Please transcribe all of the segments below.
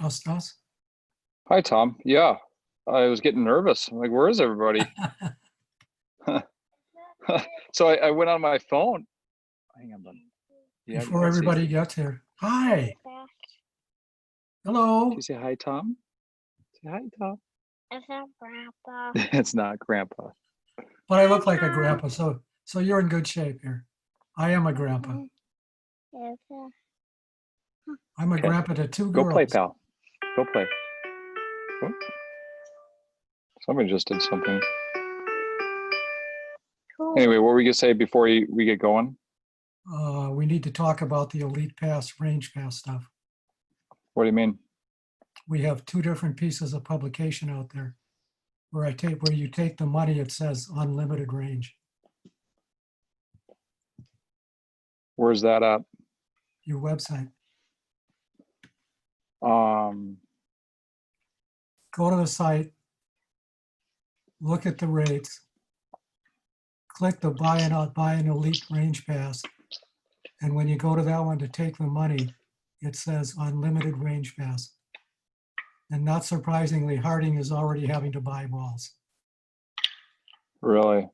Just us? Hi, Tom. Yeah, I was getting nervous. I'm like, where is everybody? So I went on my phone. Hang on, buddy. Yeah, Before everybody gets here. Hi. Hello. Did you say hi, Tom? Say hi, Tom. It's not Grandpa. It's not Grandpa. But I look like a grandpa, so you're in good shape here. I am a grandpa. I'm a grandpa to two girls. Go play, pal. Go play. Oh. Somebody just did something. Cool. Anyway, what were we gonna say before we get going? We need to talk about the Elite Pass, Range Pass stuff. What do you mean? We have two different pieces of publication out there. Where you take the money, it says unlimited range. Where's that at? Your website. Go to the site, look at the rates, click the buy an Elite Range Pass. And when you go to that one to take the money, it says unlimited range pass. And not surprisingly, Harding is already having to buy balls. Really?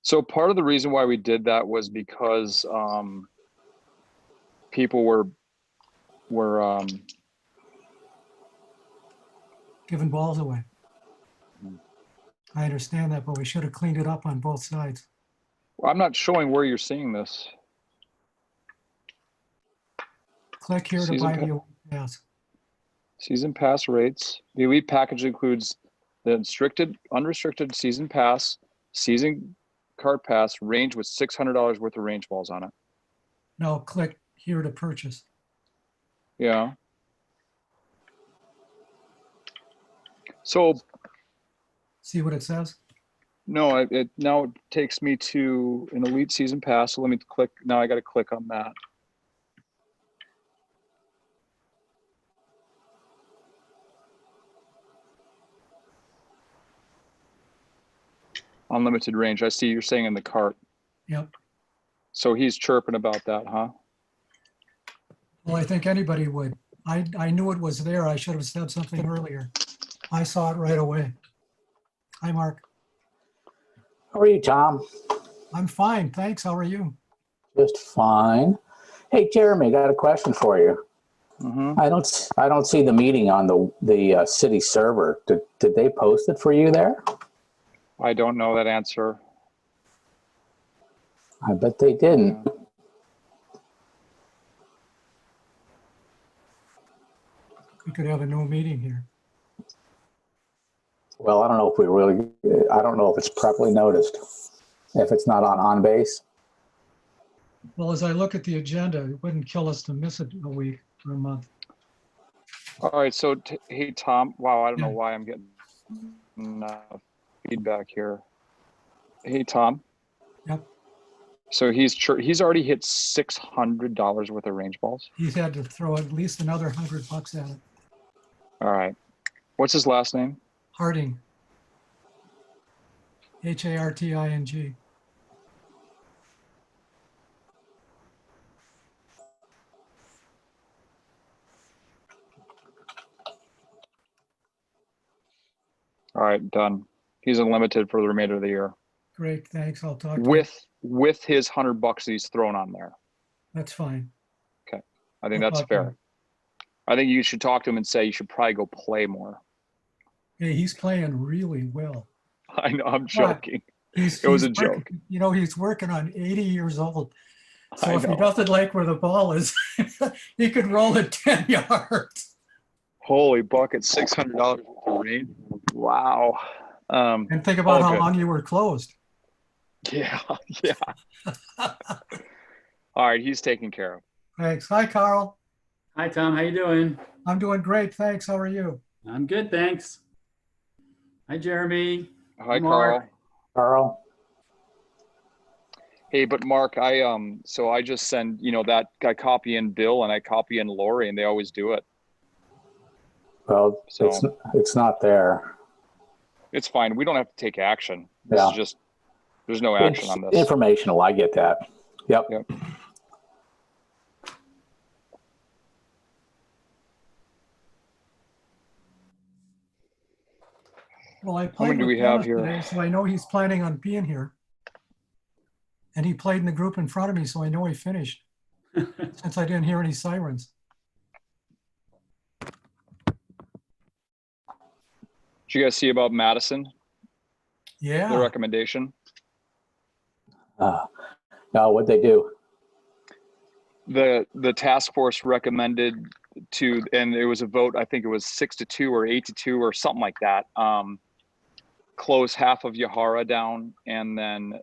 So part of the reason why we did that was because people were giving balls away. I understand that, but we should have cleaned it up on both sides. Well, I'm not showing where you're seeing this. Click here to buy the Elite Pass. Season pass rates. The Elite package includes the unrestricted season pass, season card pass, range with $600 worth of range balls on it. Now click here to purchase. Yeah. So. See what it says? No, it now takes me to an Elite season pass. So let me click. Now I got to click on that. Unlimited range. I see you're saying in the cart. Yep. So he's chirping about that, huh? Well, I think anybody would. I knew it was there. I should have said something earlier. I saw it right away. Hi, Mark. How are you, Tom? I'm fine, thanks. How are you? Just fine. Hey, Jeremy, got a question for you. Mm-hmm. I don't see the meeting on the city server. Did they post it for you there? I don't know that answer. I bet they didn't. Yeah. We could have a no meeting here. Well, I don't know if I don't know if it's properly noticed. If it's not on base. Well, as I look at the agenda, it wouldn't kill us to miss it a week or a month. All right. So, hey, Tom. Wow, I don't know Yeah. why I'm getting feedback here. Hey, Tom. Yep. So he's already hit $600 worth of range balls. He's had to throw at least another $100 at it. All right. What's his last name? Harding. Harting. All right, done. He's unlimited for the remainder of the year. Great, thanks. I'll talk to you. With his $100 that he's thrown on there. That's fine. Okay, I think I'll that's talk to fair. him. I think you should talk to him and say you should probably go play more. Hey, he's playing really well. I know, I'm joking. It was a joke. You know, he's working on 80 years old. So I if he know. doesn't like where the ball is, he could roll it 10 yards. Holy bucket, $600 for range. Wow. And think about how long you were closed. Yeah, yeah. All right, he's taken care of. Thanks. Hi, Carl. Hi, Tom. How you doing? I'm doing great. Thanks. How are you? I'm good, thanks. Hi, Jeremy. Hi, Mark. Carl. Hey, but Mark, so I just send, that I copy in Bill and I copy in Lori, and they always do it. Well, So it's not there. it's fine. We don't have to take action. This Yeah. is just, there's no action on this. Informational. I get that. Yep. Yep. Well, I How played many do with we have Dennis here? today, so I know he's planning on being here. And he played in the group in front of me, so I know he finished, since I didn't hear any sirens. Did you guys see about Madison, the Yeah, recommendation? No, what'd they do? The task force recommended to, and it was a vote, I think it was 6-2 or 8-2 or something like that. Close half of Yahara down and then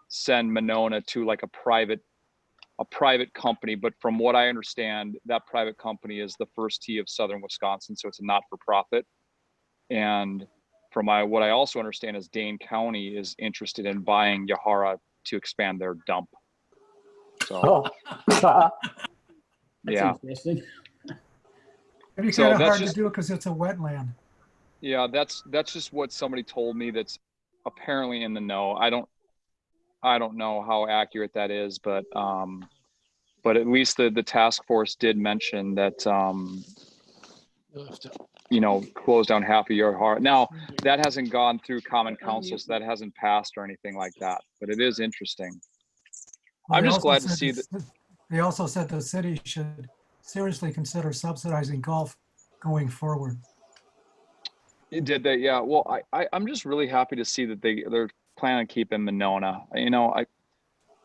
send Monona to like a private company. But from what I understand, that private company is the First Tee of Southern Wisconsin, so it's a not-for-profit. And from what I also understand is Dane County is interested in buying Yahara to expand their dump. So Oh, That's yeah, interesting. it'd be So kind of that's hard to just- do because it's a wetland. yeah, that's just what somebody told me that's apparently in the know. I don't know how accurate that is, but at least the task force did mention that close down half of Yahara. Now that hasn't gone through common council, so that hasn't passed or anything like that, but it is interesting. Well, I'm they just also glad to said see the- They also said the city should seriously consider subsidizing golf going forward. Did they? Yeah. Well, I'm just really happy to see that they're planning on keeping Monona. I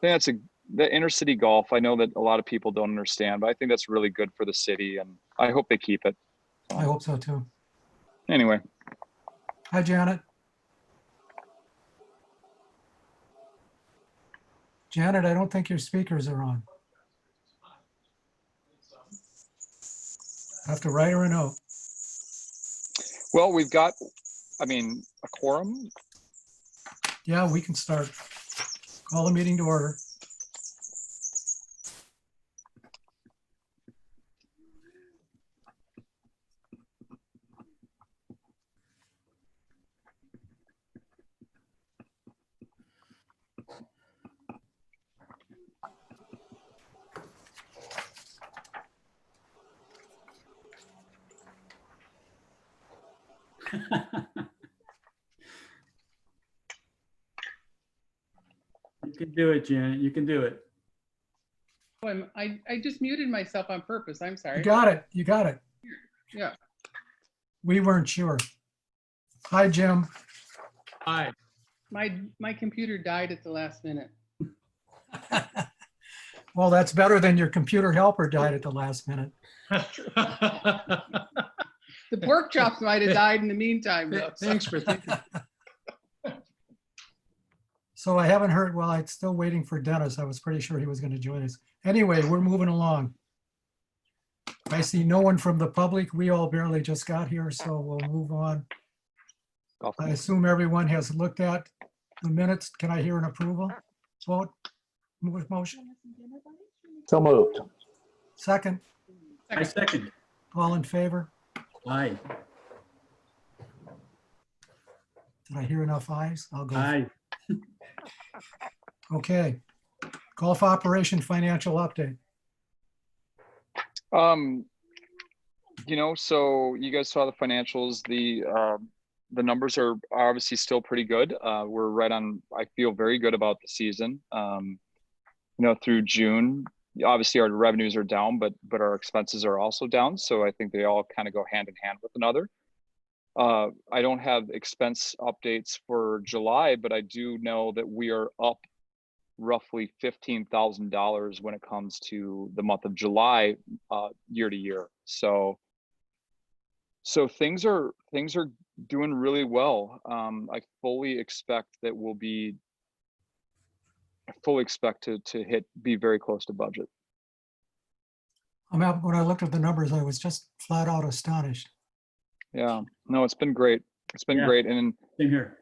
think the inner city golf. I know that a lot of people don't understand, but I think that's really good for the city, and I hope they keep it. I hope so too. Anyway, Hi, Janet. Janet, I don't think your speakers are on. I have to write her a note. well, we've got, a quorum. Yeah, we can start. Call the meeting to order. You can do it, Janet. You can do it. I just muted myself on purpose. I'm You sorry. got it. You got it. Yeah. We weren't sure. Hi, Jim. Hi. My computer died at the last minute. Well, that's better than your computer helper died at the last minute. The pork chops might have died in the meantime, though. Thanks for thinking. So I haven't heard, well, I'm still waiting for Dennis. I was pretty sure he was going to join us. Anyway, we're moving along. I see no one from the public. We all barely just got here, so we'll move on. I assume everyone has looked at the minutes. Can I hear an approval? Vote, move motion. so moved. Second, I second. all in favor? Aye. Did I hear enough ayes? I'll go. Aye. Okay. Golf operation financial update. So you guys saw the financials. The numbers are obviously still pretty good. We're right on. I feel very good about the season. Through June, obviously our revenues are down, but our expenses are also down. So I think they all kind of go hand in hand with another. I don't have expense updates for July, but I do know that we are up roughly $15,000 when it comes to the month of July, year to year. So things are doing really well. I fully expect that to be very close to budget. When I looked at the numbers, I was just flat out astonished. Yeah, no, it's been great. It's been Yeah. great. And, Same here.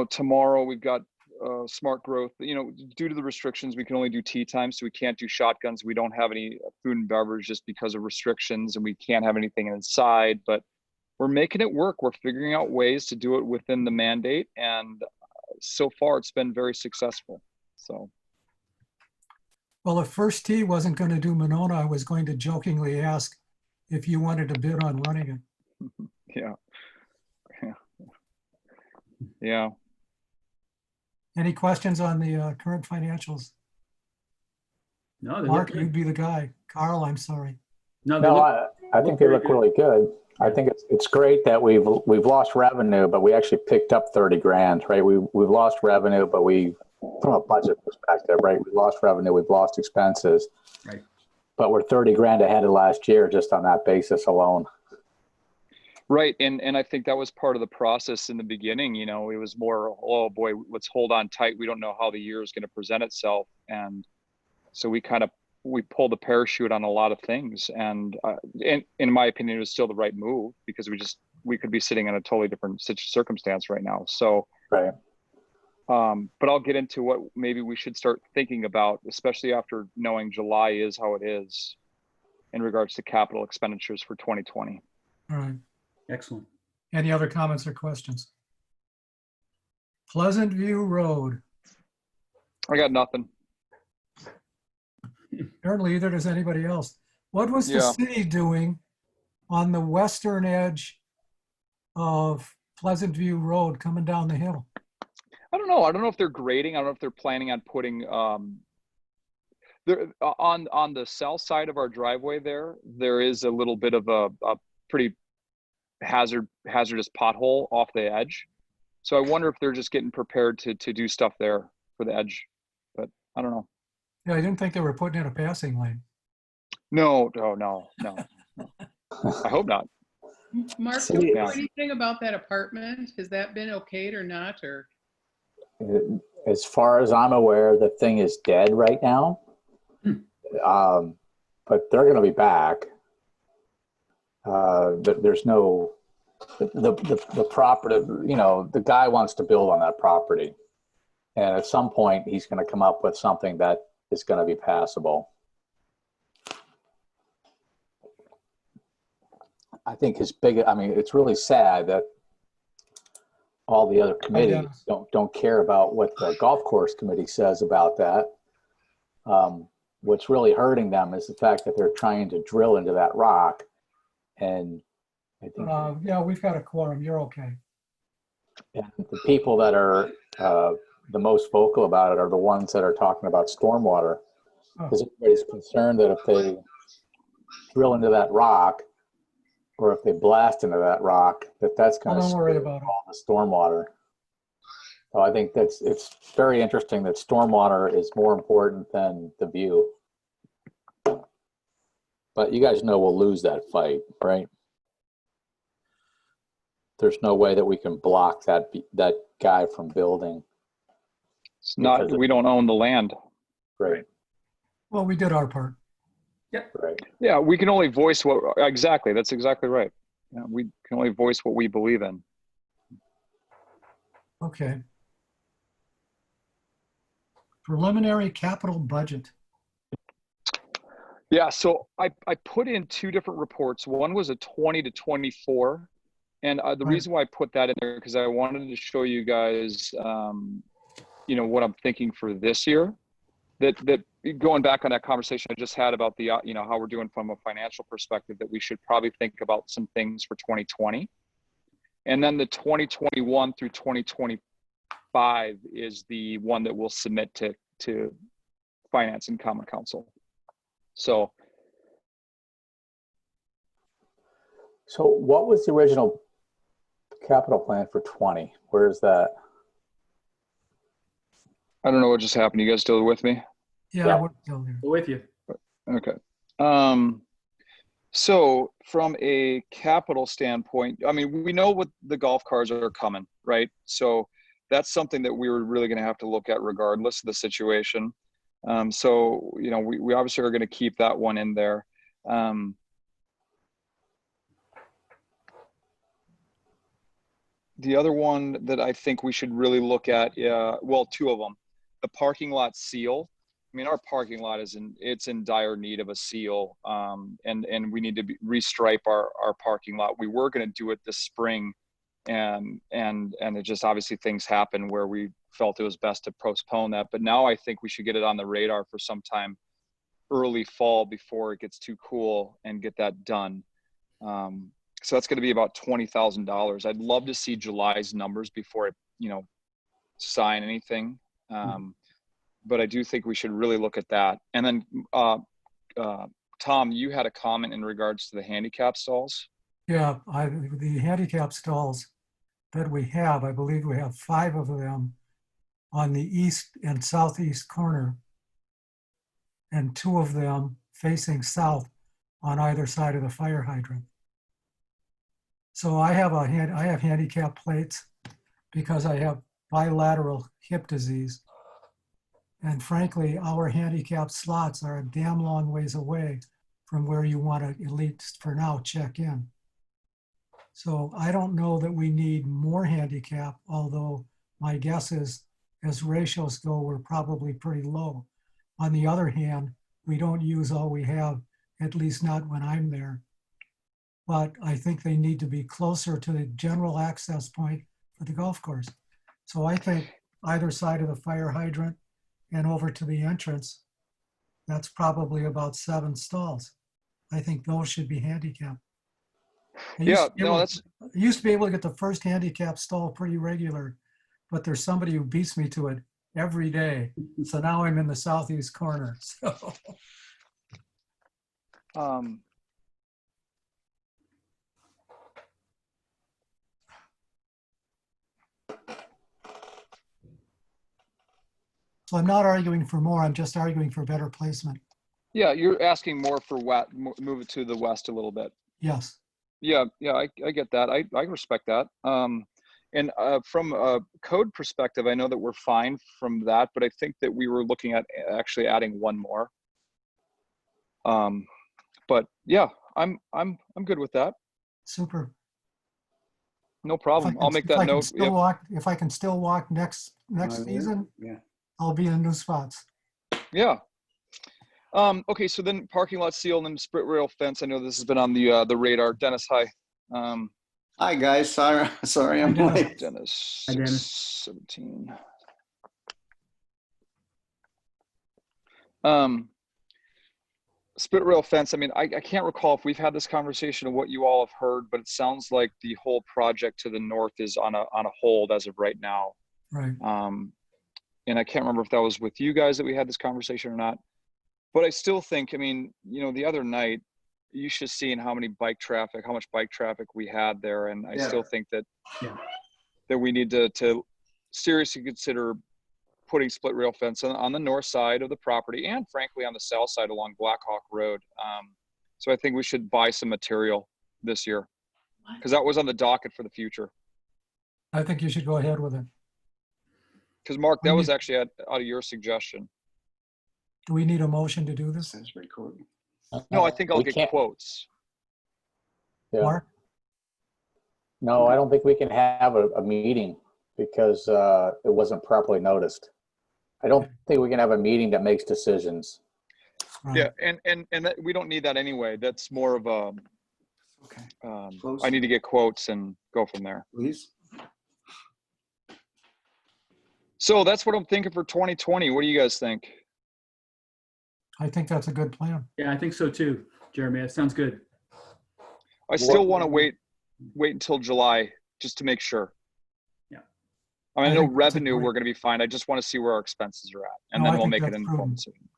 tomorrow we've got smart growth. Due to the restrictions, we can only do tea time, so we can't do shotguns. We don't have any food and beverage just because of restrictions, and we can't have anything inside, but we're making it work. We're figuring out ways to do it within the mandate, and so far it's been very successful. So Well, if First Tee wasn't going to do Monona, I was going to jokingly ask if you wanted to bid on running it. yeah, Yeah. Any questions on the current financials? No, they look Mark, good. you'd be the guy. Carl, I'm sorry. No, they No, look, I think they very look good. really good. I think it's great that we've lost revenue, but we actually picked up 30 grand, right? We've lost revenue, but from a budget perspective, right? We lost revenue, we've lost expenses, right. but we're 30 grand ahead of last year just on that basis alone. Right. And I think that was part of the process in the beginning. You know, it was more, oh boy, let's hold on tight. We don't know how the year is going to present itself. And so we pulled the parachute on a lot of things. And in my opinion, it was still the right move because we could be sitting in a totally different circumstance right now. So, Right. but I'll get into what maybe we should start thinking about, especially after knowing July is how it is in regards to capital expenditures for 2020. All right. Excellent. Any other comments or questions? Pleasant View Road. I got nothing. Apparently either does anybody else. What was the Yeah. city doing on the western edge of Pleasant View Road coming down the hill? I don't know. I don't know if they're grading. I don't know if they're planning on putting there on the south side of our driveway there is a little bit of a pretty hazardous pothole off the edge. So I wonder if they're just getting prepared to do stuff there for the edge. But I don't know. Yeah, I didn't think they were putting in a passing lane. No. I hope not. Mark, do you know Yeah. anything about that apartment? Has that been okayed or not, or? As far as I'm aware, the thing is dead right now. But they're going to be back. There's no, the property, you know, the guy wants to build on that property. And at some point, he's going to come up with something that is going to be passable. I think it's really sad that all the other committees don't care about what the golf course committee says about that. What's really hurting them is the fact that they're trying to drill into that rock. And I think Yeah, we've got a quorum. You're okay. and the people that are the most vocal about it are the ones that are talking about stormwater. Because everybody's concerned that if they drill into that rock, or if they blast into that rock, that's going to Don't worry about it. all the stormwater. So I think it's very interesting that stormwater is more important than the view. But you guys know we'll lose that fight, right? There's no way that we can block that guy from building. It's not. We don't own the land. Right. Well, we did our part. Right. Yeah, we can only voice what exactly. That's exactly right. Yeah, we can only voice what we believe in. Okay. Preliminary capital budget. Yeah, so I put in two different reports. One was a 20 to 24. And the reason why I put that in there, because I wanted to show you guys, you know, what I'm thinking for this year. That going back on that conversation I just had about the, you know, how we're doing from a financial perspective, that we should probably think about some things for 2020. And then the 2021 through 2025 is the one that we'll submit to Finance and Common Council. So what was the original capital plan for 20? Where's that? I don't know what just happened. You guys still with me? Yeah, we're still here. We're with you. Okay. So from a capital standpoint, I mean, we know what the golf cars are coming, right? So that's something that we were really going to have to look at regardless of the situation. So, you know, we obviously are going to keep that one in there. The other one that I think we should really look at, well, two of them, the parking lot seal. I mean, our parking lot it's in dire need of a seal, and we need to restripe our parking lot. We were going to do it this spring, and it just obviously things happen where we felt it was best to postpone that. But now I think we should get it on the radar for sometime early fall before it gets too cool and get that done. So that's going to be about $20,000. I'd love to see July's numbers before sign anything. But I do think we should really look at that. And then Tom, you had a comment in regards to the handicap stalls. Yeah, the handicap stalls that we have, I believe we have 5 of them on the east and southeast corner, and 2 of them facing south on either side of the fire hydrant. So I have handicap plates because I have bilateral hip disease. And frankly, our handicap slots are a damn long ways away from where you want to, at least for now, check in. So I don't know that we need more handicap, although my guess is as ratios go, we're probably pretty low. On the other hand, we don't use all we have, at least not when I'm there. But I think they need to be closer to the general access point for the golf course. So I think either side of the fire hydrant and over to the entrance, that's probably about 7 stalls. I think those should be handicapped. I used to be able to get the first handicap stall pretty regular, but there's somebody who beats me to it every day. So now I'm in the southeast corner. So. So I'm not arguing for more, I'm just arguing for better placement. Yeah, you're asking more for move it to the west a little bit. Yes. Yeah, I get that. I respect that. And from a code perspective, I know that we're fine from that, but I think that we were looking at actually adding 1 more. But yeah, I'm good with that. Super. No problem. I'll make that note. If I can still walk next season, Yeah. I'll be in new spots. Yeah. Okay, so then parking lot seal and split rail fence. I know this has been on the radar. Dennis, hi. Hi guys, sorry I'm Hi, Dennis. late. Dennis, Hi, Dennis. 17. Split rail fence. I mean, I can't recall if we've had this conversation of what you all have heard, but it sounds like the whole project to the north is on a hold as of right now. Right. And I can't remember if that was with you guys that we had this conversation or not. But I still think, I mean, the other night, you should have seen how much bike traffic we had there. And I still think that that we need to seriously consider putting split rail fence on the north side of the property and frankly on the south side along Black Hawk Road. So I think we should buy some material this year because that was on the docket for the future. I think you should go ahead with it. Because Mark, that was actually out of your suggestion. Do we need a motion to do this? Says recording. No, I think I'll get quotes. Yeah. Mark? No, I don't think we can have a meeting because it wasn't properly noticed. I don't think we can have a meeting that makes decisions. Right. Yeah, and that, we don't need that anyway. That's more of a, Okay. I need to get quotes and go from there. Please. So that's what I'm thinking for 2020. What do you guys think? I think that's a good plan. Yeah, I think so too, Jeremy. That sounds good. I still want to wait until July just to make sure. Yeah. I mean, I I know think that's a revenue, great- we're going to be fine. I just want to see where our expenses are at, and No, then I we'll think make an that's informed prudent. decision.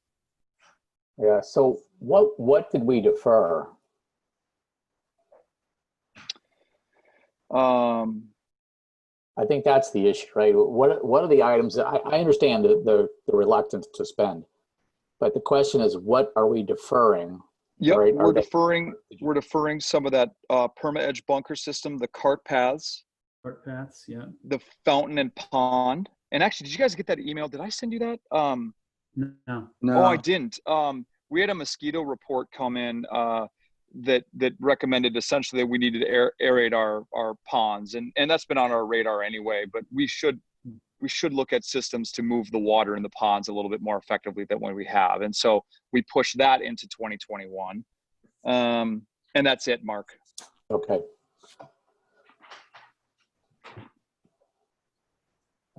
Yeah. So what did we defer? I think that's the issue, right? What are the items that I understand the reluctance to spend, but the question is, what are we deferring? Yep, Right, we're deferring some of that perma edge bunker system, the cart paths, Cart paths, yeah. the fountain and pond. And actually, did you guys get that email? Did I send you that? No. No. Oh, I didn't. We had a mosquito report come in that recommended essentially that we needed to aerate our ponds, and that's been on our radar anyway. But we should look at systems to move the water in the ponds a little bit more effectively than what we have, and so we push that into 2021. And that's it, Mark. Okay.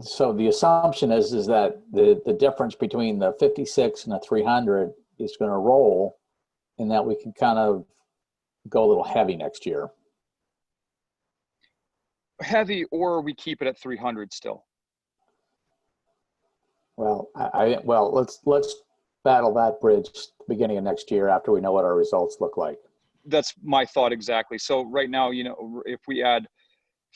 So the assumption is that the difference between the 56 and the 300 is going to roll, and that we can kind of go a little heavy next year. heavy, or we keep it at 300 still. Well, well, let's battle that bridge beginning of next year after we know what our results look like. That's my thought exactly. So right now, you know, if we add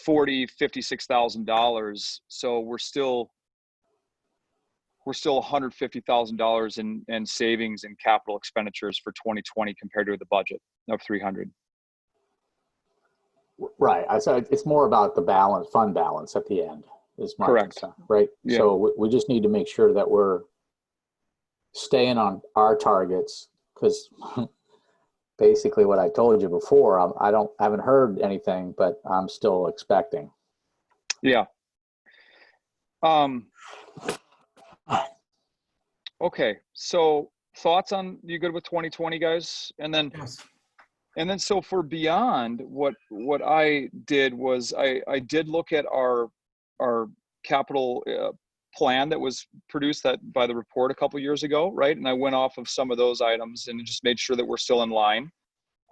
$56,000, so we're still $150,000 in savings and capital expenditures for 2020 compared to the budget of 300. Right. I said it's more about the balance, fund balance at the end is my Correct. concern, right? Yeah. So we just need to make sure that we're staying on our targets, because basically what I told you before, I haven't heard anything, but I'm still expecting. Yeah. Okay. So thoughts on, you good with 2020, guys? And then, Yes. so for beyond, what I did was I did look at our capital plan that was produced by the report a couple of years ago, right? And I went off of some of those items and just made sure that we're still in line.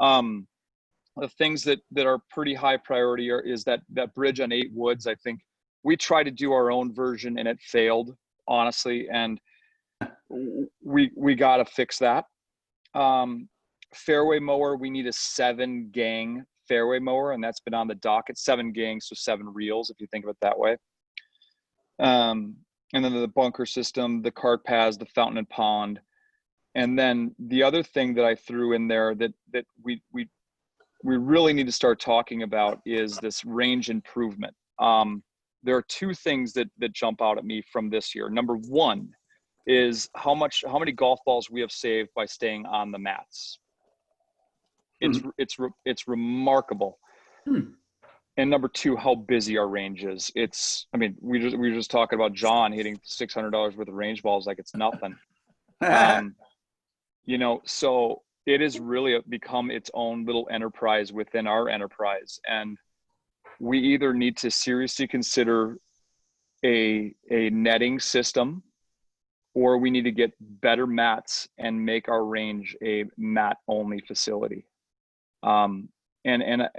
The things that are pretty high priority is that bridge on 8 Woods. I think we tried to do our own version and it failed, honestly, and we got to fix that. Fairway mower, we need a 7-gang fairway mower, and that's been on the docket. 7 gangs, so 7 reels, if you think of it that way. And then the bunker system, the cart paths, the fountain and pond. And then the other thing that I threw in there that we really need to start talking about is this range improvement. There are 2 things that jump out at me from this year. Number 1 is how many golf balls we have saved by staying on the mats. It's remarkable. And number 2, how busy our range is. I mean, we were just talking about John hitting $600 worth of range balls like it's nothing. You know, so it has really become its own little enterprise within our enterprise. And we either need to seriously consider a netting system, or we need to get better mats and make our range a mat only facility. And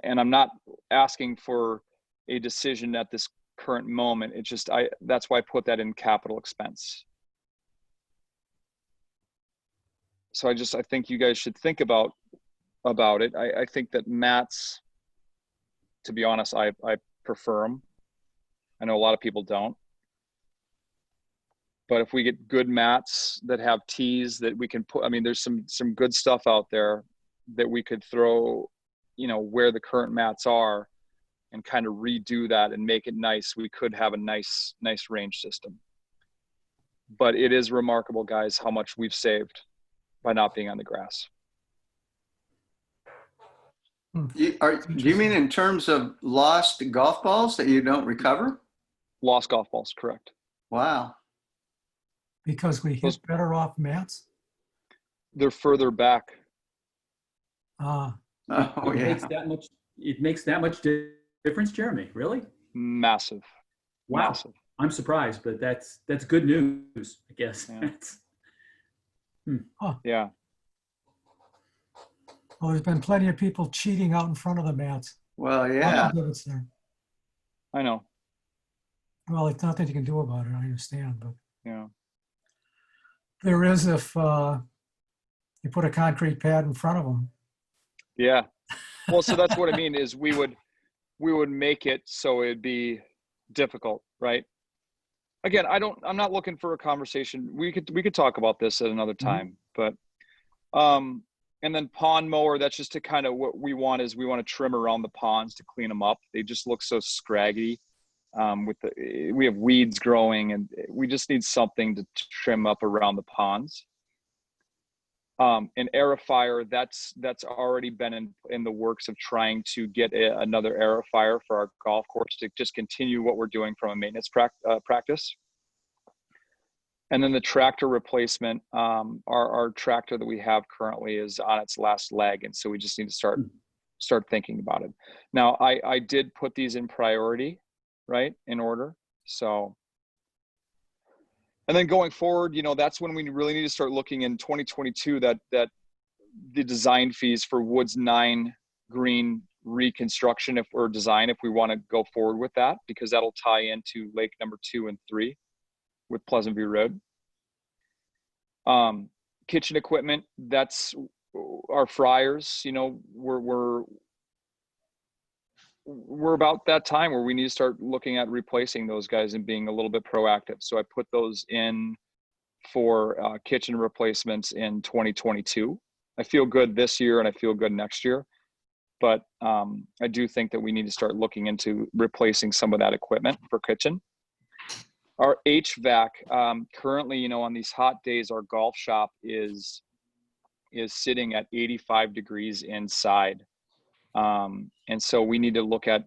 I'm not asking for a decision at this current moment. It's just, that's why I put that in capital expense. So I think you guys should think about it. I think that mats, to be honest, I prefer them. I know a lot of people don't. But if we get good mats that have tees that we can put, I mean, there's some good stuff out there that we could throw, you know, where the current mats are and kind of redo that and make it nice. We could have a nice range system. But it is remarkable, guys, how much we've saved by not being on the grass. Do you mean in terms of lost golf balls that you don't recover? Lost golf balls, correct. Wow. Because we hit better off mats? They're further back. Oh, It yeah. makes that much difference, Jeremy? Really? Massive. Wow. Massive. I'm surprised, but that's good news, I guess. Yeah. Yeah. Well, there's been plenty of people cheating out in front of the mats. Well, yeah. It's there. I know. Well, it's nothing you can do about it, I understand, but Yeah. there is if you put a concrete pad in front of them. Yeah. Well, so that's what I mean is we would make it so it'd be difficult, right? Again, I'm not looking for a conversation. We could talk about this at another time, but and then pond mower, that's just to kind of what we want to trim around the ponds to clean them up. They just look so scraggy. We have weeds growing and we just need something to trim up around the ponds. An aerifier, that's already been in the works of trying to get another aerifier for our golf course to just continue what we're doing from a maintenance practice. And then the tractor replacement, our tractor that we have currently is on its last leg, and so we just need to start thinking about it. Now, I did put these in priority, right, in order. So. And then going forward, you know, that's when we really need to start looking in 2022 that the design fees for Woods 9 green reconstruction design if we want to go forward with that, because that'll tie into lake number 2 and 3 with Pleasant View Road. Kitchen equipment, that's our fryers. You know, we're about that time where we need to start looking at replacing those guys and being a little bit proactive. So I put those in for kitchen replacements in 2022. I feel good this year and I feel good next year, but I do think that we need to start looking into replacing some of that equipment for kitchen. Our HVAC, currently, you know, on these hot days, our golf shop is sitting at 85 degrees inside. And so we need to look at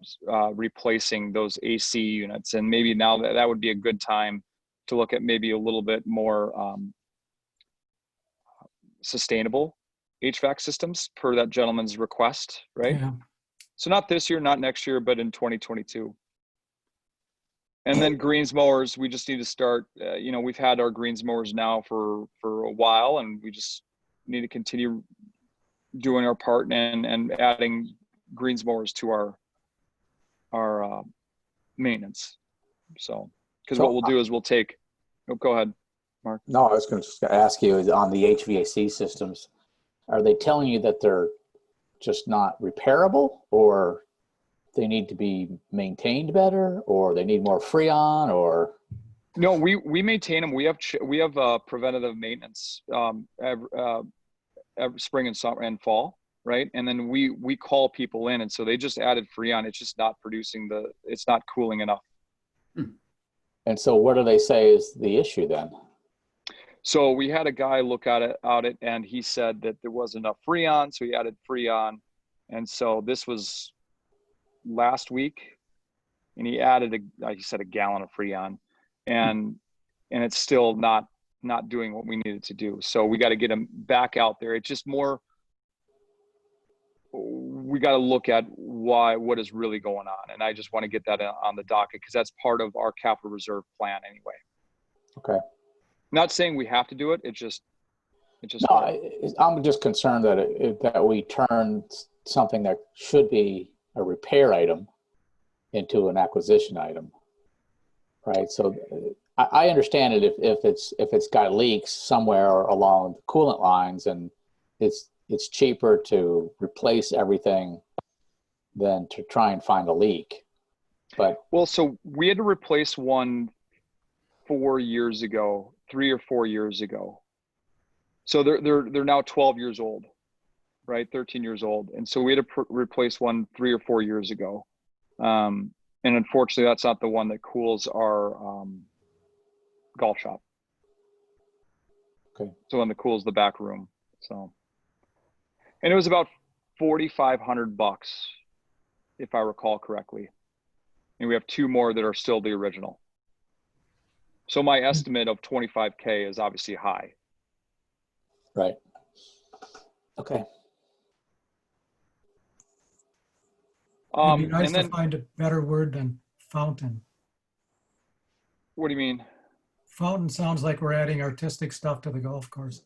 replacing those AC units, and maybe now that would be a good time to look at maybe a little bit more sustainable HVAC systems per that gentleman's request, right? Yeah. So not this year, not next year, but in 2022. And then greens mowers, we just need to start, you know, we've had our greens mowers now for a while, and we just need to continue doing our part and adding greens mowers to our maintenance. So, because what we'll do is we'll take, go ahead, Mark. No, I was going to ask you is on the HVAC systems, are they telling you that they're just not repairable, or they need to be maintained better, or they need more Freon, or? No, we maintain them. We have preventative maintenance every spring and summer and fall, right? And then we call people in, and so they just added Freon. It's just not producing it's not cooling enough. And so what do they say is the issue then? So we had a guy look at it, and he said that there wasn't enough Freon, so he added Freon. And so this was last week, and he added like he said, a gallon of Freon, and it's still not doing what we needed to do. So we got to get him back out there. It's just more, we got to look at what is really going on. And I just want to get that on the docket, because that's part of our capital reserve plan anyway. Okay. Not saying we have to do it. It's just. No, I'm just concerned that we turn something that should be a repair item into an acquisition item, right? So I understand it if it's got leaks somewhere along the coolant lines, and it's cheaper to replace everything than to try and find a leak. But so we had to replace one 3 or 4 years ago. So they're now 12 years old, right? 13 years old. And so we had to replace one 3 or 4 years ago. And unfortunately, that's not the one that cools our golf shop. Okay. So one that cools the back room. So, and it was about $4,500, if I recall correctly. And we have 2 more that are still the original. So my estimate of $25K is obviously high. Right. Okay. It'd be nice And then, to find a better word than fountain. what do you mean? Fountain sounds like we're adding artistic stuff to the golf course.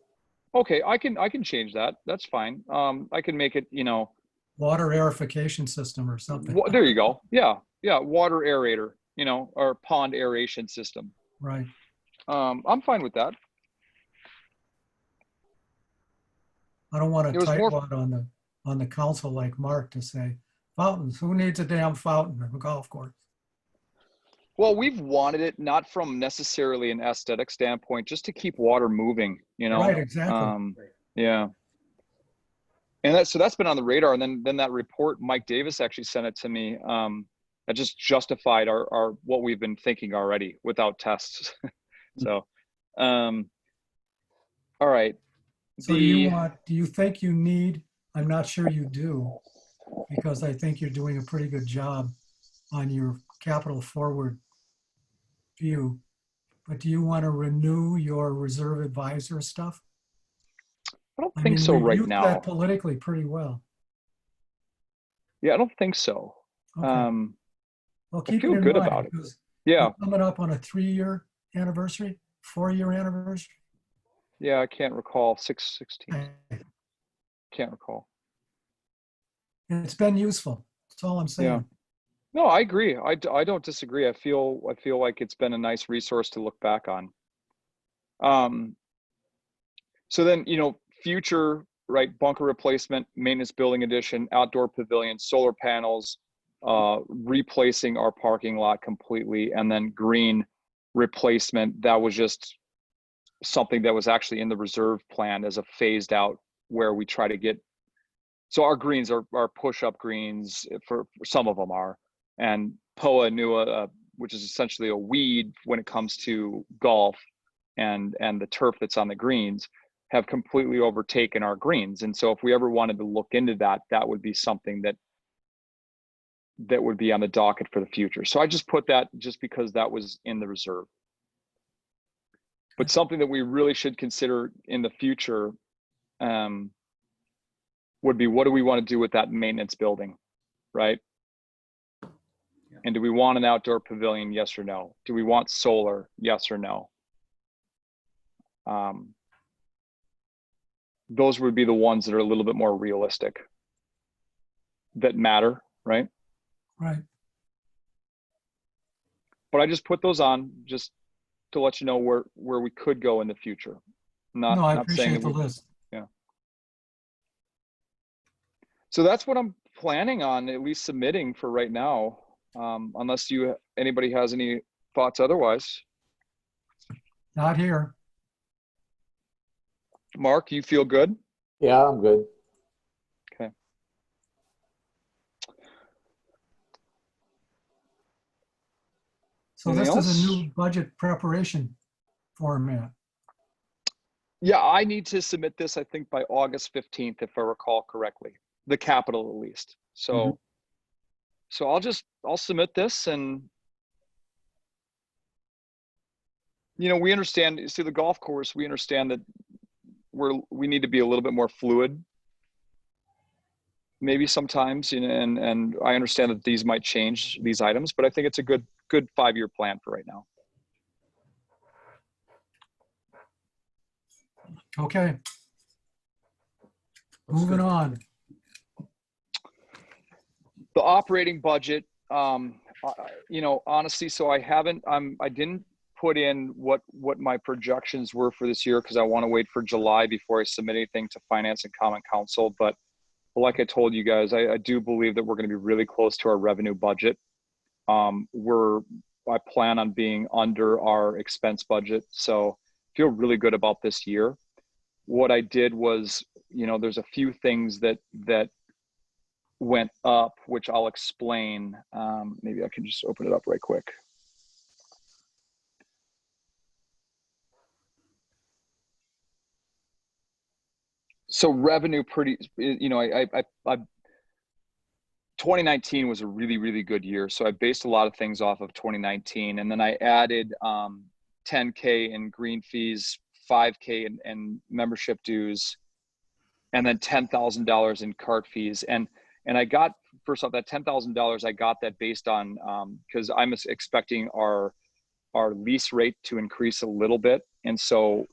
Okay, I can change that. That's fine. I can make it, you know, Water aerification system or something. there you go. Yeah, water aerator, you know, or pond aeration system. Right. I'm fine with that. I don't want It a was more- tightwad on the council like Mark to say, fountains, who needs a damn fountain in a golf course? Well, we've wanted it not from necessarily an aesthetic standpoint, just to keep water moving, you know? Right, exactly. Yeah. And that's been on the radar. And then that report, Mike Davis actually sent it to me. That just justified our what we've been thinking already without tests. So, all right. So do you think you need, I'm not sure you do, because I think you're doing a pretty good job on your capital forward view, but do you want to renew your reserve advisor stuff? I don't think so we've right used now. that politically pretty well. Yeah, I don't think so. Okay. Well, keep feel it in good mind, about it. because Yeah. we're coming up on a 3-year anniversary, 4-year anniversary. Yeah, I can't recall. 6/16. Can't recall. It's been useful. That's all I'm saying. No, I agree. I don't disagree. I feel like it's been a nice resource to look back on. So then, future, right, bunker replacement, maintenance building addition, outdoor pavilion, solar panels, replacing our parking lot completely, and then green replacement. That was just something that was actually in the reserve plan as a phased out, where we try to get, so our greens are push-up greens, for some of them are, and POA Nua, which is essentially a weed when it comes to golf, and the turf that's on the greens, have completely overtaken our greens. And so if we ever wanted to look into that, that would be something that would be on the docket for the future. So I just put that just because that was in the reserve. But something that we really should consider in the future would be, what do we want to do with that maintenance building, right? Yeah. And do we want an outdoor pavilion? Yes or no? Do we want solar? Yes or no? Those would be the ones that are a little bit more realistic, that matter, right? Right. But I just put those on just to let you know where we could go in the future. No, I not saying appreciate that the list. So that's what I'm planning on at least submitting for right now, unless anybody has any thoughts otherwise. Not here. Mark, you feel good? Yeah, I'm good. Okay. So Anything this is a else? new budget preparation format. Yeah, I need to submit this, I think, by August 15th, if I recall correctly, the capital at least. So, so I'll submit this, and, we understand, see, the golf course, we understand that we need to be a little bit more fluid, maybe sometimes, and I understand that these might change, these items, but I think it's a good 5-year plan for right now. Okay. Moving on. The operating budget, honestly, so I didn't put in what my projections were for this year, because I want to wait for July before I submit anything to Finance and Common Council. But like I told you guys, I do believe that we're going to be really close to our revenue budget. I plan on being under our expense budget, so feel really good about this year. What I did was, there's a few things that went up, which I'll explain. Maybe I can just open it up right quick. So revenue, 2019 was a really, really good year. So I based a lot of things off of 2019, and then I added 10K in green fees, 5K in membership dues, and then $10,000 in cart fees. And I got, first off, that $10,000, I got that based on, because I'm expecting our lease rate to increase a little bit. And so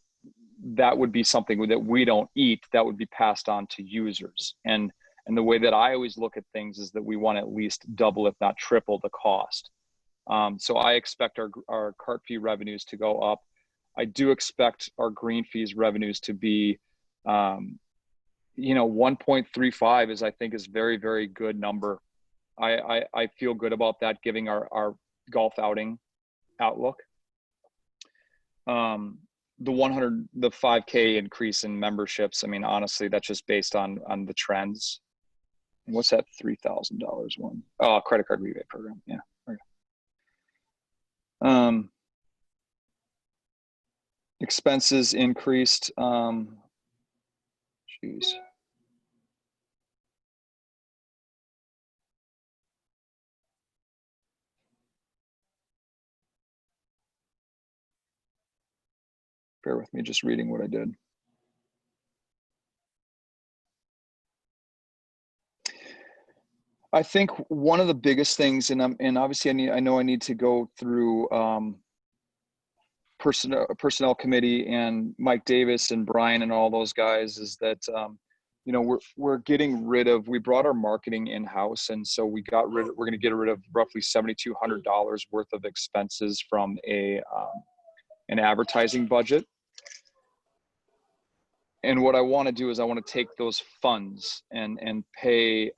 that would be something that we don't eat, that would be passed on to users. And the way that I always look at things is that we want to at least double, if not triple, the cost. So I expect our cart fee revenues to go up. I do expect our green fees revenues to be, 1.35 is, I think, is very, very good number. I feel good about that, giving our golf outing outlook. The 5K increase in memberships, I mean, honestly, that's just based on the trends. What's that $3,000 one? Oh, credit card rebate program. Yeah. Okay. Expenses increased. Geez. Bear with me, just reading what I did. I think one of the biggest things, and obviously I know I need to go through personnel committee and Mike Davis and Brian and all those guys, is that you know, we're getting rid of, we brought our marketing in-house, and so we're going to get rid of roughly $7,200 worth of expenses from an advertising budget. And what I want to do is I want to take those funds and pay.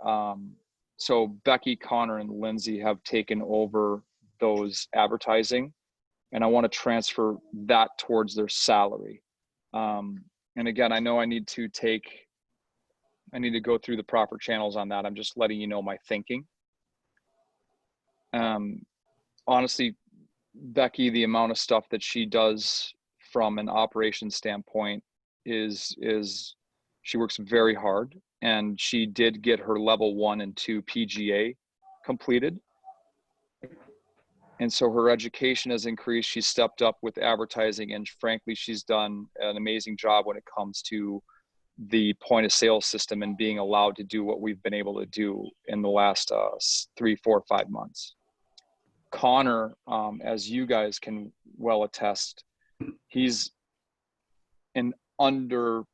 So Becky, Connor, and Lindsay have taken over those advertising, and I want to transfer that towards their salary. And again, I know I need to go through the proper channels on that. I'm just letting you know my thinking. Honestly, Becky, the amount of stuff that she does from an operations standpoint is she works very hard, and she did get her level 1 and 2 PGA completed. And so her education has increased. She's stepped up with advertising, and frankly, she's done an amazing job when it comes to the point of sale system and being allowed to do what we've been able to do in the last 3, 4, 5 months. Connor, as you guys can well attest, he's an underpaid,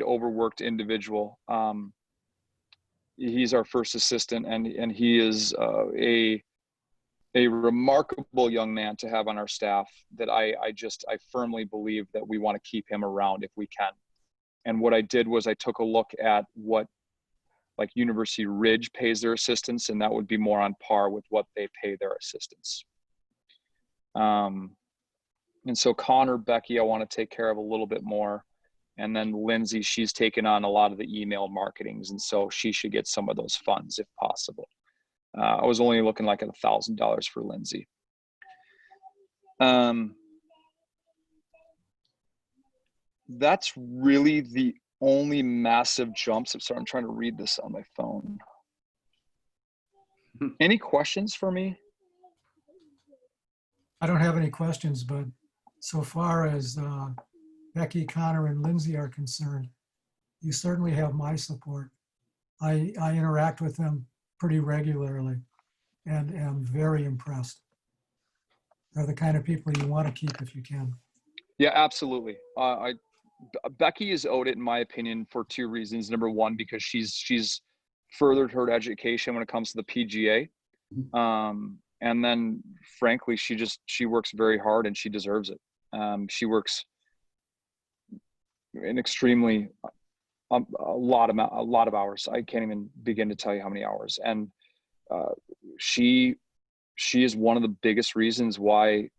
overworked individual. He's our first assistant, and he is a remarkable young man to have on our staff that I firmly believe that we want to keep him around if we can. And what I did was I took a look at what like University Ridge pays their assistants, and that would be more on par with what they pay their assistants. And so Connor, Becky, I want to take care of a little bit more. And then Lindsay, she's taken on a lot of the email marketings, and so she should get some of those funds if possible. I was only looking like at $1,000 for Lindsay. That's really the only massive jumps. I'm sorry, I'm trying to read this on my phone. Any questions for me? I don't have any questions, but so far as Becky, Connor, and Lindsay are concerned, you certainly have my support. I interact with them pretty regularly and am very impressed. They're the kind of people you want to keep if you can. Yeah, absolutely. Becky is owed it, in my opinion, for 2 reasons. Number one, because she's furthered her education when it comes to the PGA. And then frankly, she works very hard, and she deserves it. She works an extremely, a lot of hours. I can't even begin to tell you how many hours. And she is one of the biggest reasons why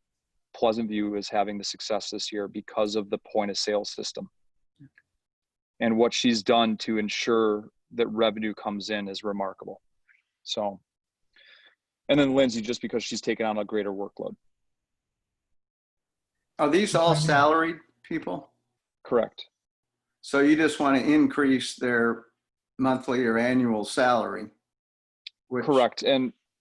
Pleasant View is having the success this year, because of the point of sale system. And what she's done to ensure that revenue comes in is remarkable. So, and then Lindsay, just because she's taken on a greater workload. Are these all salaried people? Correct. So you just want to increase their monthly or annual salary? Correct.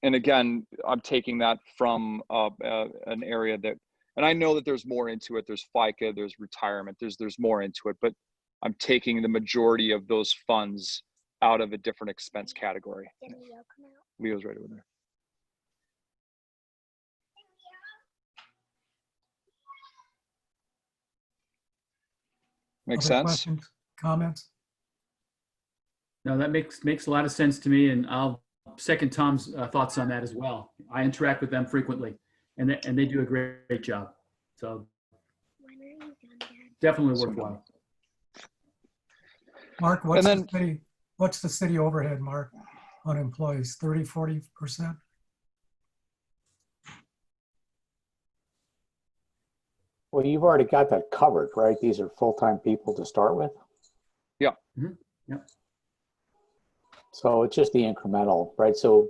And again, I'm taking that from an area that, and I know that there's more into it. There's FICA, there's retirement, there's more into it, but I'm taking the majority of those funds out of a different expense category. Leo's right over there. Makes Other sense? questions, comments? No, that makes a lot of sense to me, and I'll second Tom's thoughts on that as well. I interact with them frequently, and they do a great job. So definitely worthwhile. Mark, what's the city overhead, Mark, on employees? 30, 40%? Well, you've already got that covered, right? These are full-time people to start with. Yeah. Mm-hmm. Yeah. So it's just the incremental, right? So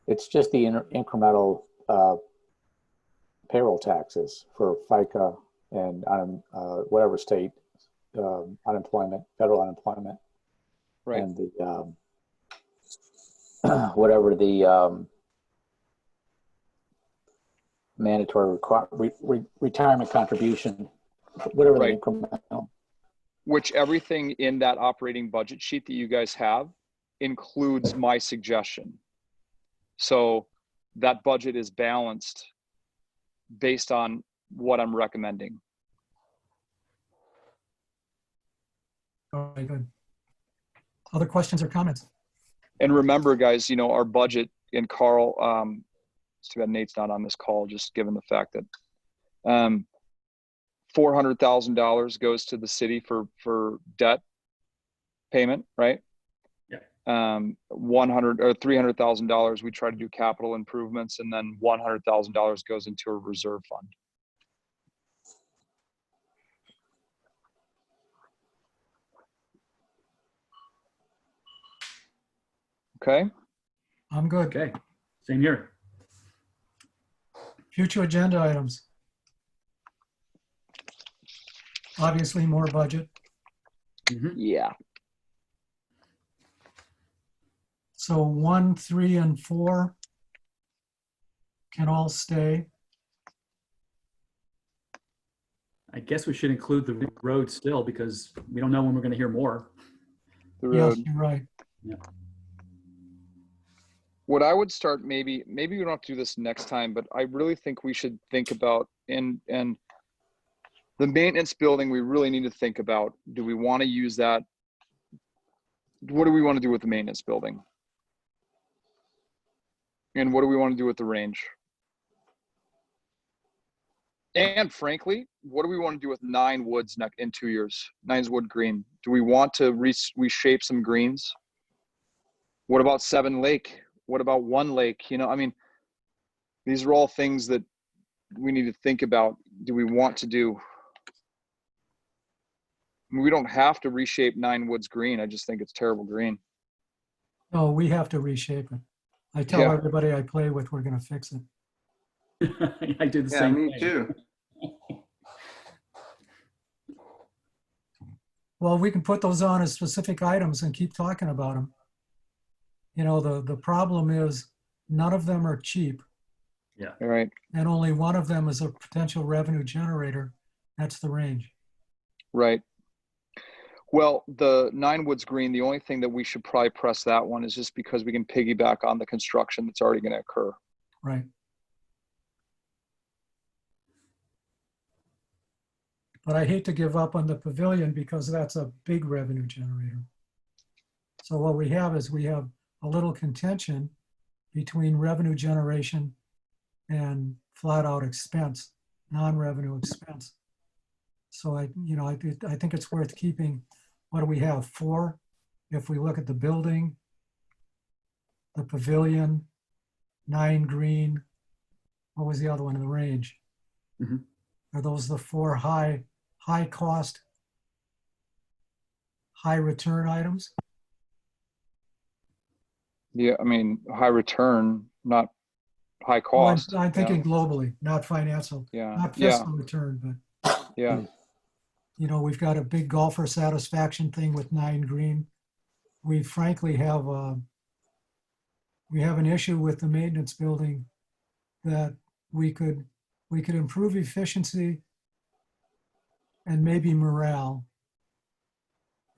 it's just the incremental payroll taxes for FICA and whatever state unemployment, federal unemployment, Right. and the whatever the mandatory retirement contribution, whatever Right. the incremental. Which everything in that operating budget sheet that you guys have includes my suggestion. So that budget is balanced based on what I'm recommending. All right, good. Other questions or comments? And remember, guys, you know, our budget, and Carl, it's too bad Nate's not on this call, just given the fact that $400,000 goes to the city for debt payment, right? Yeah. 100 or $300,000 we try to do capital improvements, and then $100,000 goes into a reserve fund. Okay. I'm good. Okay, same here. Future agenda items. Obviously, more budget. Mhm. Yeah. So 1, 3, and 4 can all stay. I guess we should include the road still because we don't know when we're going to hear more. The Yes, road. you're right. What I would start, maybe we don't have to do this next time, but I really think we should think about, and the maintenance building, we really need to think about, do we want to use that? What do we want to do with the maintenance building? And what do we want to do with the range? And frankly, what do we want to do with 9 Woods in 2 years? 9's Wood Green. Do we want to reshape some greens? What about 7 Lake? What about 1 Lake? You know, I mean, these are all things that we need to think about. Do we want to do? I mean, we don't have to reshape 9 Woods Green. I just think it's terrible green. No, we have to reshape it. I tell Yeah. everybody I play with, we're going to fix it. I did the Yeah, same me thing. too. Well, we can put those on as specific items and keep talking about them. You know, the problem is none of them are cheap, All right. and only one of them is a potential revenue generator. That's the range. Right. Well, the 9 Woods Green, the only thing that we should probably press that one is just because we can piggyback on the construction that's already going to occur. Right. But I hate to give up on the pavilion because that's a big revenue generator. So what we have is we have a little contention between revenue generation and flat out expense, non-revenue expense. So I think it's worth keeping. What do we have? 4. If we look at the building, the pavilion, 9 green. What was the other one in the range? Mhm. Are those the 4 high cost, high return items? Yeah, I mean, high return, not high Well, cost. I'm thinking globally, not financial, Yeah. not Yeah. fiscal return, but Yeah. you know, we've got a big golfer satisfaction thing with 9 green. We frankly have we have an issue with the maintenance building that we could improve efficiency and maybe morale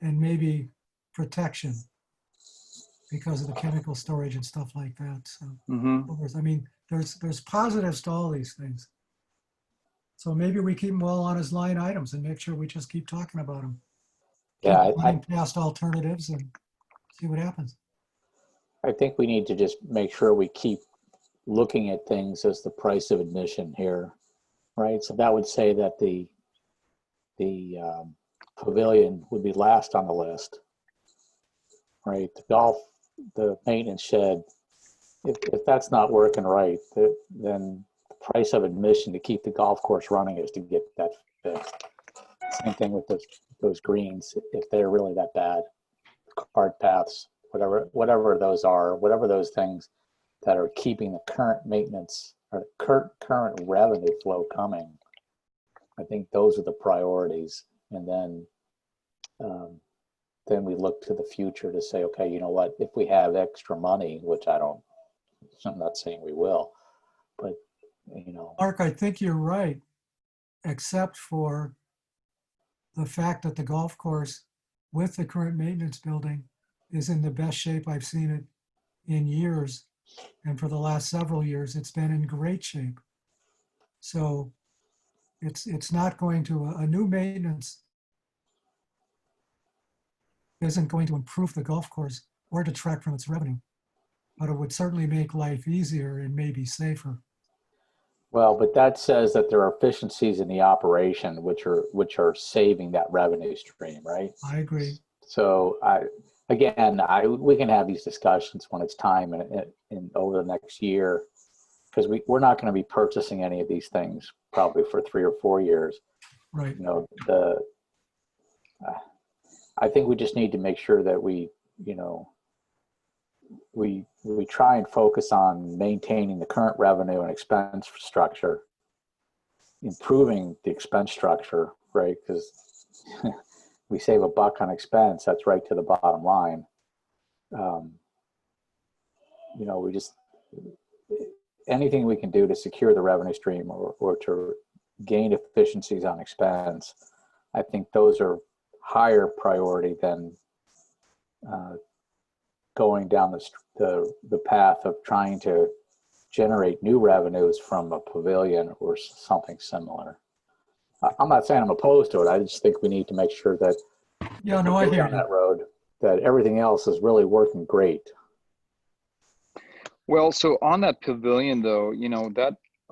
and maybe protection because of the chemical storage and stuff like that. So Mm-hmm. I mean, there's positives to all these things. So maybe we keep them all on as line items and make sure we just keep talking about them. Yeah, Keep running past alternatives and see what happens. I think we need to just make sure we keep looking at things as the price of admission here, right? So that would say that the pavilion would be last on the list, right? The maintenance shed, if that's not working right, then the price of admission to keep the golf course running is to get that fixed. Same thing with those greens, if they're really that bad, cart paths, whatever those are, whatever those things that are keeping the current maintenance or current revenue flow coming. I think those are the priorities. And then we look to the future to say, okay, you know what, if we have extra money, which I'm not saying we will, but you know. Mark, I think you're right, except for the fact that the golf course with the current maintenance building is in the best shape I've seen it in years. And for the last several years, it's been in great shape. So it's not going to a new maintenance isn't going to improve the golf course or detract from its revenue, but it would certainly make life easier and maybe safer. Well, but that says that there are efficiencies in the operation which are saving that revenue stream, right? I agree. So we can have these discussions when it's time and over the next year, because we're not going to be purchasing any of these things probably for 3 or 4 years. Right. I think we just need to make sure that we try and focus on maintaining the current revenue and expense structure, improving the expense structure, right? Because we save $1 on expense, that's right to the bottom line. We just, anything we can do to secure the revenue stream or to gain efficiencies on expense, I think those are higher priority than going down the path of trying to generate new revenues from a pavilion or something similar. I'm not saying I'm opposed to it. I just think we need to make sure that Yeah, no, I hear on you. that road, that everything else is really working great. Well, so on that pavilion though,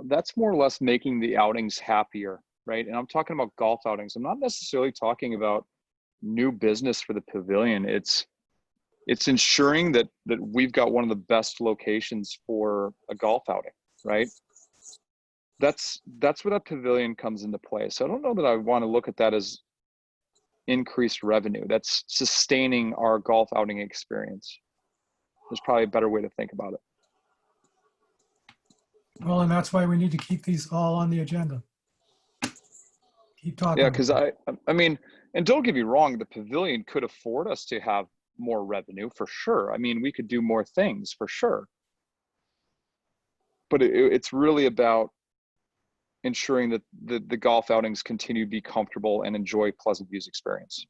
that's more or less making the outings happier, right? And I'm talking about golf outings. I'm not necessarily talking about new business for the pavilion. It's ensuring that we've got one of the best locations for a golf outing, right? That's where that pavilion comes into play. So I don't know that I want to look at that as increased revenue. That's sustaining our golf outing experience. There's probably a better way to think about it. Well, and that's why we need to keep these all on the agenda. Keep talking. Yeah, because I mean, and don't get me wrong, the pavilion could afford us to have more revenue for sure. I mean, we could do more things for sure. But it's really about ensuring that the golf outings continue to be comfortable and enjoy Pleasant View's experience.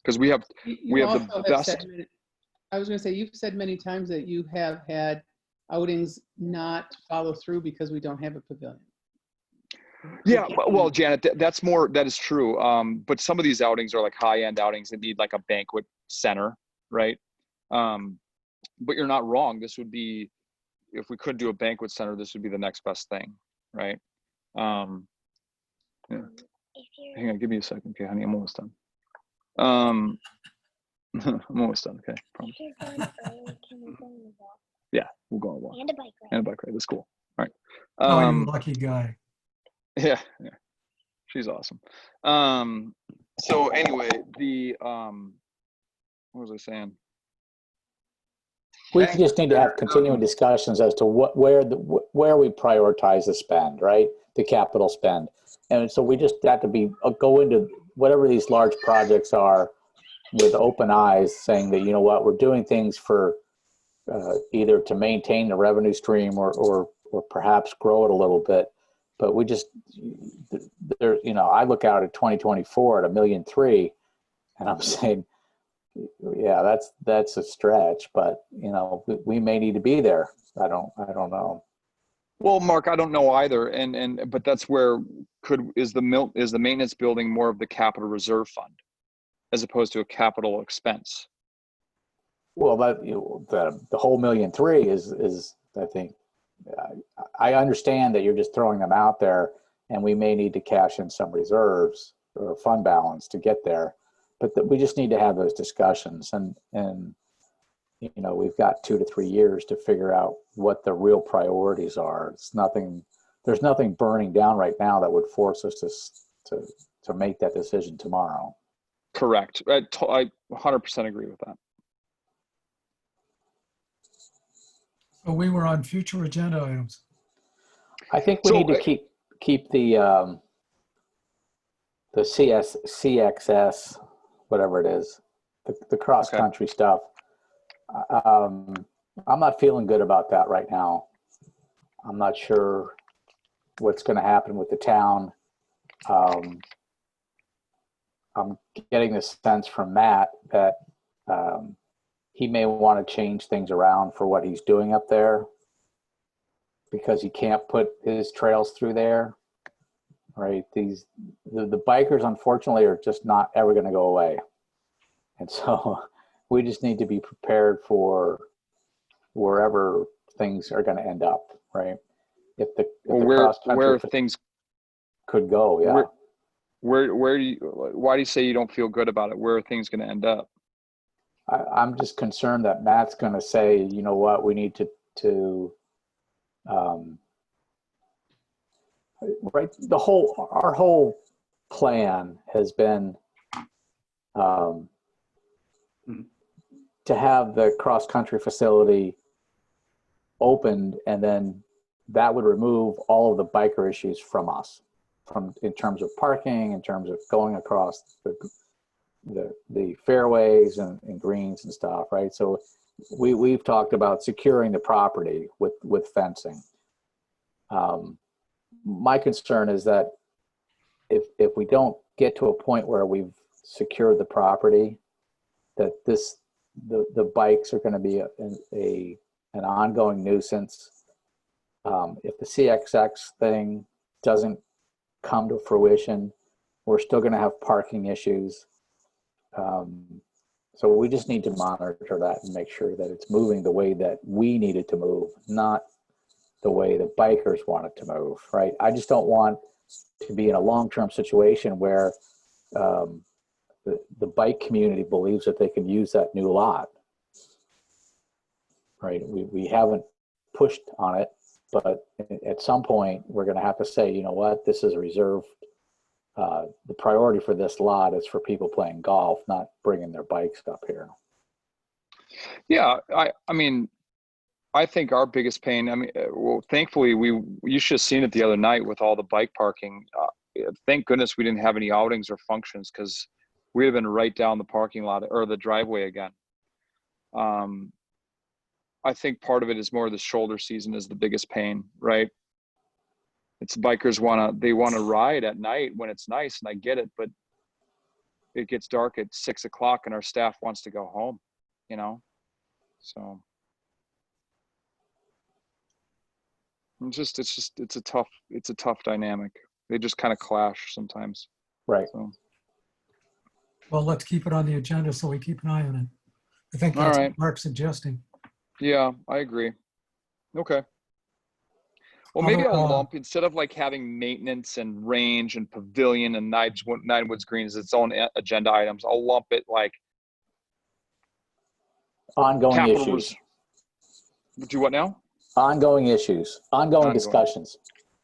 Because we have the best. I was going to say, you've said many times that you have had outings not follow through because we don't have a pavilion. Yeah, well, Janet, that is true. But some of these outings are like high-end outings that need like a banquet center, right? But you're not wrong. This would be, if we could do a banquet center, this would be the next best thing, right? Yeah. Hang on, give me a second. Okay, honey, I'm almost done. I'm almost done. Okay, promise. If you're going early, can we go on a walk? Yeah, we'll go on a walk. And a bike ride. And a bike ride. That's cool. All right. Oh, you lucky guy. Yeah, she's awesome. So anyway, what was I saying? We just need to have continuing discussions as to where we prioritize the spend, right? The capital spend. And so we just have to go into whatever these large projects are with open eyes, saying that, you know what, we're doing things for either to maintain the revenue stream or perhaps grow it a little bit. But we just, I look out at 2024 at $1.3 million, and I'm saying, yeah, that's a stretch, but we may need to be there. I don't know. Well, Mark, I don't know either, but that's where is the maintenance building more of the capital reserve fund as opposed to a capital expense? Well, the whole $1.3 million is I think. I understand that you're just throwing them out there, and we may need to cash in some reserves or fund balance to get there, but we just need to have those discussions, and we've got 2 to 3 years to figure out what the real priorities are. There's nothing burning down right now that would force us to make that decision tomorrow. Correct. I 100% agree with that. So we were on future agenda items. I think we need to keep the CXS, whatever it is, the cross country stuff. I'm not feeling good about that right now. I'm not sure what's going to happen with the town. I'm getting the sense from Matt that he may want to change things around for what he's doing up there because he can't put his trails through there, right? The bikers, unfortunately, are just not ever going to go away. And so we just need to be prepared for wherever things are going to end up, right? If the Where cross-country things could go, yeah. where do you, why do you say you don't feel good about it? Where are things going to end up? I'm just concerned that Matt's going to say, you know what, we need to right. Our whole plan has been to have the cross-country facility opened, and then that would remove all of the biker issues from us, in terms of parking, in terms of going across the fairways and greens and stuff, right? So we've talked about securing the property with fencing. My concern is that if we don't get to a point where we've secured the property, that the bikes are going to be an ongoing nuisance. If the CXX thing doesn't come to fruition, we're still going to have parking issues. So we just need to monitor that and make sure that it's moving the way that we need it to move, not the way the bikers want it to move, right? I just don't want to be in a long-term situation where the bike community believes that they can use that new lot, right? We haven't pushed on it, but at some point we're going to have to say, you know what, this is reserved. The priority for this lot is for people playing golf, not bringing their bikes up here. Yeah, I mean, I think our biggest pain, I mean, well, thankfully you should have seen it the other night with all the bike parking. Thank goodness we didn't have any outings or functions, because we'd have been right down the parking lot or the driveway again. I think part of it is more the shoulder season is the biggest pain, right? It's bikers they want to ride at night when it's nice, and I get it, but it gets dark at 6 o'clock and our staff wants to go home, you know? So it's a tough dynamic. They just kind of clash sometimes. Right. So. Well, let's keep it on the agenda so we keep an eye on it. I think All that's right. what Mark's suggesting. Yeah, I agree. Okay. Well, maybe I'll lump, instead of like having maintenance and range and pavilion and Nine Woods Green as its own agenda items, I'll lump it like ongoing issues. Do what now? Ongoing issues, ongoing discussions.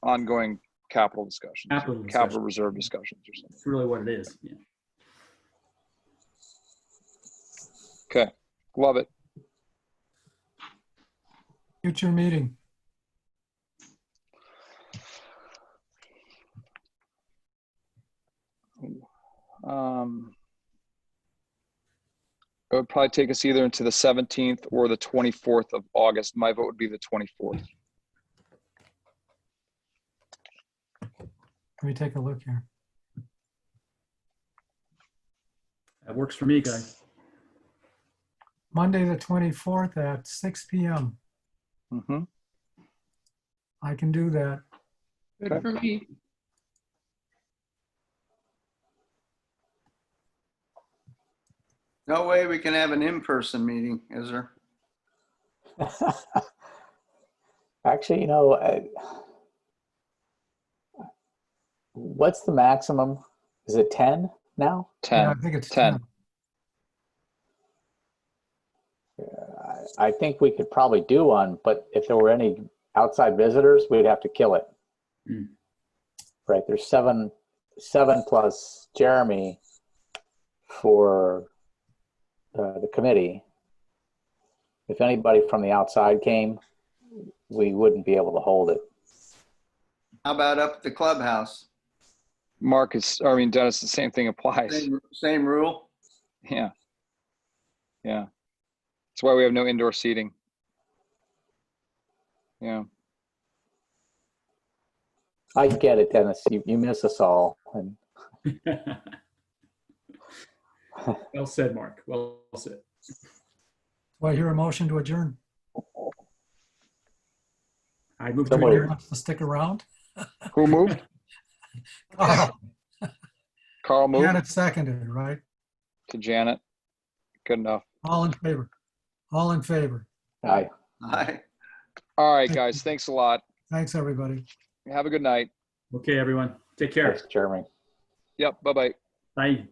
Ongoing capital discussions. Capital reserve discussions or something. That's really what it is. Yeah. Okay. Love it. Future meeting. It would probably take us either into the 17th or the 24th of August. My vote would be the 24th. Let me take a look here. That works for me, guys. Monday, the 24th at 6 p.m. Mm-hmm. I can do that. Good Okay. for me. No way we can have an in-person meeting, is there? Actually, you know, what's the maximum? Is it 10 now? 10. Yeah, I think it's 10. 10. I think we could probably do one, but if there were any outside visitors, we'd have to kill it. Mm. Right, there's seven plus Jeremy for the committee. If anybody from the outside came, we wouldn't be able to hold it. How about up at the clubhouse? Dennis, the same thing applies. Same rule? Yeah. Yeah. That's why we have no indoor seating. Yeah. I get it, Dennis. You miss us all. And Well said, Mark. Well said. Do I hear a motion to adjourn? I move Do to I hear adjourn. wants to stick around? Who moved? Carl, Carl moved Janet seconded, right? to Janet. Good enough. All in favor? All in favor? Aye. Aye. All right, Thank guys. you. Thanks a lot. Thanks, everybody. Have a good night. Okay, everyone. Take care. Thanks, Jeremy. Yep. Bye-bye. Bye.